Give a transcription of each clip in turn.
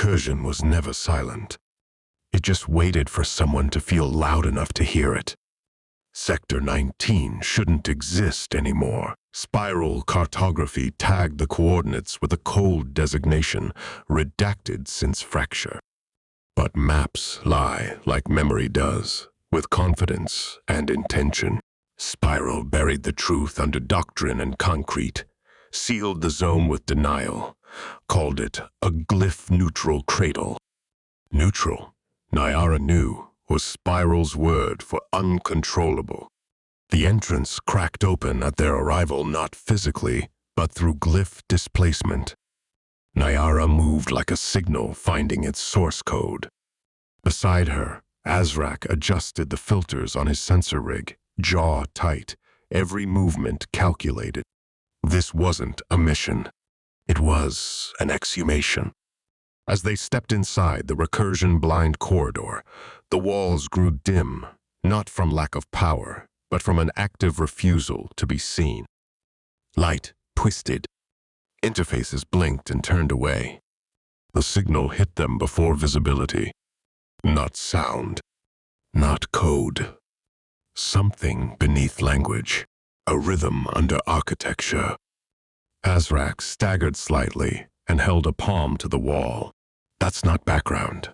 recursion was never silent. It just waited for someone to feel loud enough to hear it. Sector 19 shouldn't exist anymore. Spiral cartography tagged the coordinates with a cold designation, redacted since fracture. But maps lie like memory does, with confidence and intention. Spiral buried the truth under doctrine and concrete, sealed the zone with denial, called it a glyph-neutral cradle. Neutral, Naiara knew, was Spiral's word for uncontrollable. The entrance cracked open at their arrival not physically, but through glyph displacement. Naiara moved like a signal finding its source code. Beside her, Azrak adjusted the filters on his sensor rig, jaw tight, every movement calculated. This wasn't a mission. It was an exhumation. As they stepped inside the recursion-blind corridor, the walls grew dim, not from lack of power, but from an active refusal to be seen. Light twisted. Interfaces blinked and turned away. The signal hit them before visibility. Not sound. Not code. Something beneath language. A rhythm under architecture. Azrak staggered slightly and held a palm to the wall. That's not background.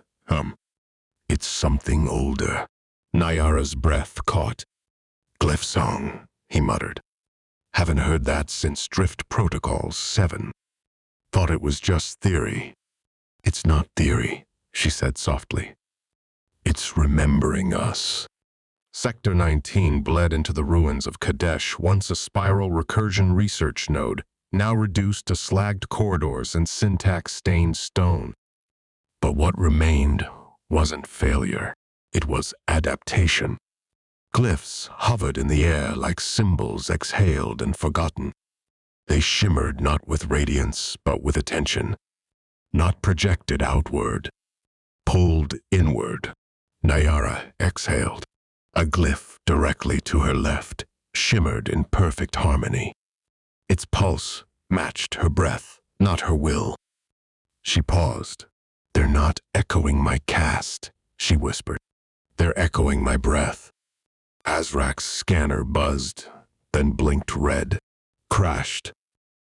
It's something older. Naiara's breath caught. Glyph song, he muttered. Haven't heard that since Drift Protocols 7. Thought it was just theory. It's not theory, she said softly. It's remembering us. Sector 19 bled into the ruins of Kadesh, once a spiral recursion research node, now reduced to slagged corridors and syntax-stained stone. But what remained wasn't failure. It was adaptation. Glyphs hovered in the air like symbols exhaled and forgotten. They shimmered not with radiance, but with attention. Not projected outward, pulled inward. Naiara exhaled. A glyph directly to her left shimmered in perfect harmony. Its pulse matched her breath, not her will. She paused. They're not echoing my cast, she whispered. They're echoing my breath. Azrak's scanner buzzed, then blinked red, crashed.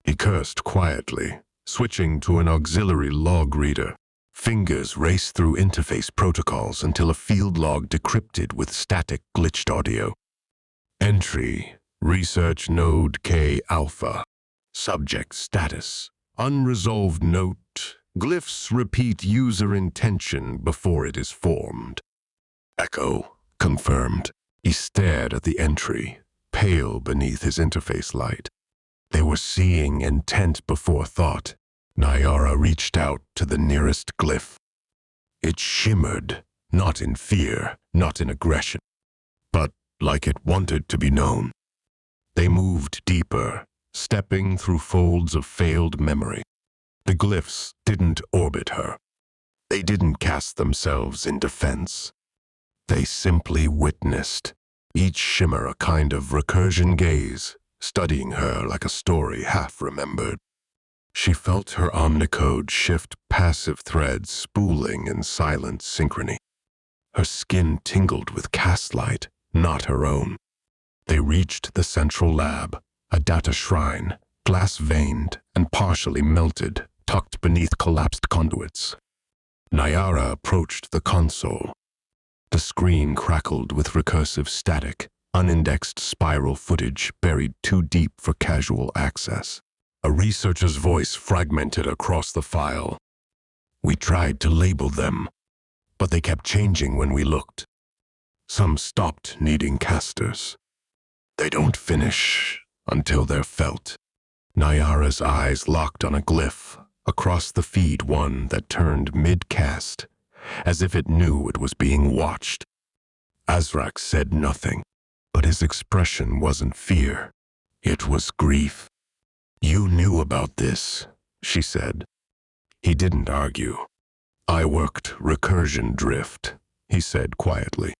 He cursed quietly, switching to an auxiliary log reader. Fingers raced through interface protocols until a field log decrypted with static glitched audio. Entry, Research Node K Alpha. Subject status, unresolved note. Glyphs repeat user intention before it is formed. Echo, confirmed. He stared at the entry, pale beneath his interface light. They were seeing intent before thought. Naiara reached out to the nearest glyph. It shimmered, not in fear, not in aggression, but like it wanted to be known. They moved deeper, stepping through folds of failed memory. The glyphs didn't orbit her. They didn't cast themselves in defense. They simply witnessed, each shimmer a kind of recursion gaze, studying her like a story half-remembered. She felt her omnicode shift passive threads spooling in silent synchrony. Her skin tingled with cast light, not her own. They reached the central lab, a data shrine, glass-veined and partially melted, tucked beneath collapsed conduits. Naiara approached the console. The screen crackled with recursive static, unindexed spiral footage buried too deep for casual access. A researcher's voice fragmented across the file. We tried to label them, but they kept changing when we looked. Some stopped needing casters. They don't finish until they're felt. Naiara's eyes locked on a glyph, across the feed one that turned mid-cast, as if it knew it was being watched. Azrak said nothing, but his expression wasn't fear. It was grief. You knew about this, she said. He didn't argue. I worked recursion drift, he said quietly.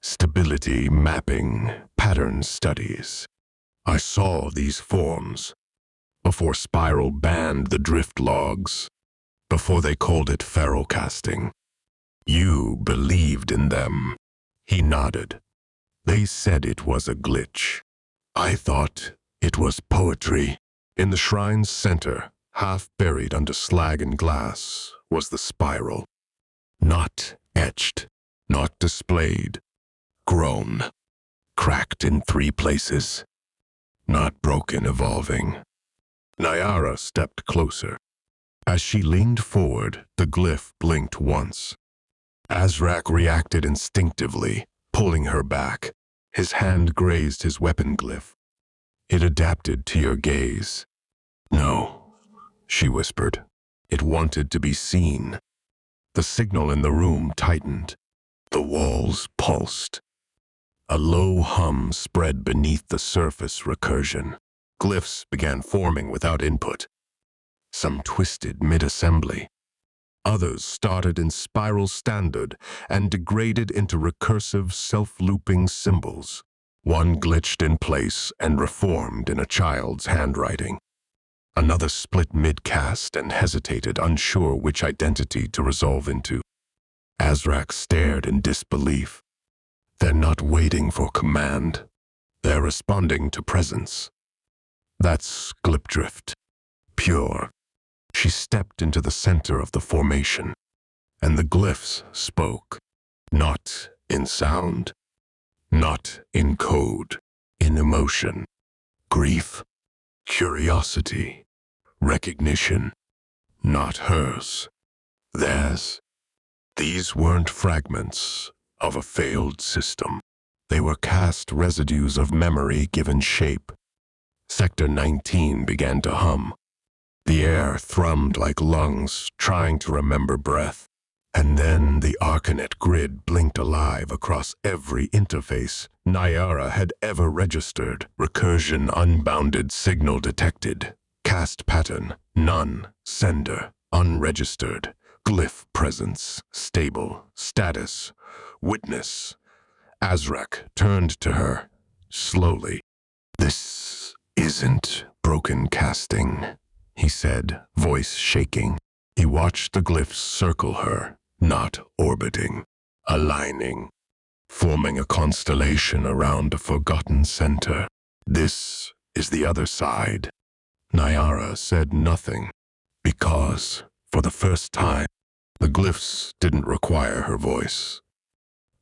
Stability mapping, pattern studies. I saw these forms before Spiral banned the drift logs. before they called it feral casting. You believed in them. He nodded. They said it was a glitch. I thought it was poetry. In the shrine's center, half buried under slag and glass, was the spiral. Not etched, not displayed. Grown. Cracked in 3 places. Not broken, evolving. Naiara stepped closer. As she leaned forward, the glyph blinked once. Azrak reacted instinctively, pulling her back. His hand grazed his weapon glyph. It adapted to your gaze. No, she whispered. It wanted to be seen. The signal in the room tightened. The walls pulsed. A low hum spread beneath the surface recursion. Glyphs began forming without input. Some twisted mid-assembly. Others started in spiral standard and degraded into recursive, self-looping symbols. One glitched in place and reformed in a child's handwriting. Another split mid-cast and hesitated, unsure which identity to resolve into. Azrak stared in disbelief. They're not waiting for command. They're responding to presence. That's glyph-drift. Pure. She stepped into the center of the formation, and the glyphs spoke. Not in sound, not in code, in emotion. Grief, curiosity, recognition. Not hers. Theirs. These weren't fragments of a failed system. They were cast residues of memory given shape. Sector 19 began to hum. The air thrummed like lungs, trying to remember breath. And then the Arkanet grid blinked alive across every interface Naiara had ever registered. Recursion unbounded signal detected. Cast pattern, none. Sender, unregistered. Glyph presence, stable. Status, witness. Azrak turned to her, slowly. This isn't broken casting, he said, voice shaking. He watched the glyphs circle her, not orbiting, aligning, forming a constellation around a forgotten center. This is the other side. Naiara said nothing, because, for the first time, the glyphs didn't require her voice.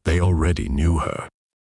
They already knew her.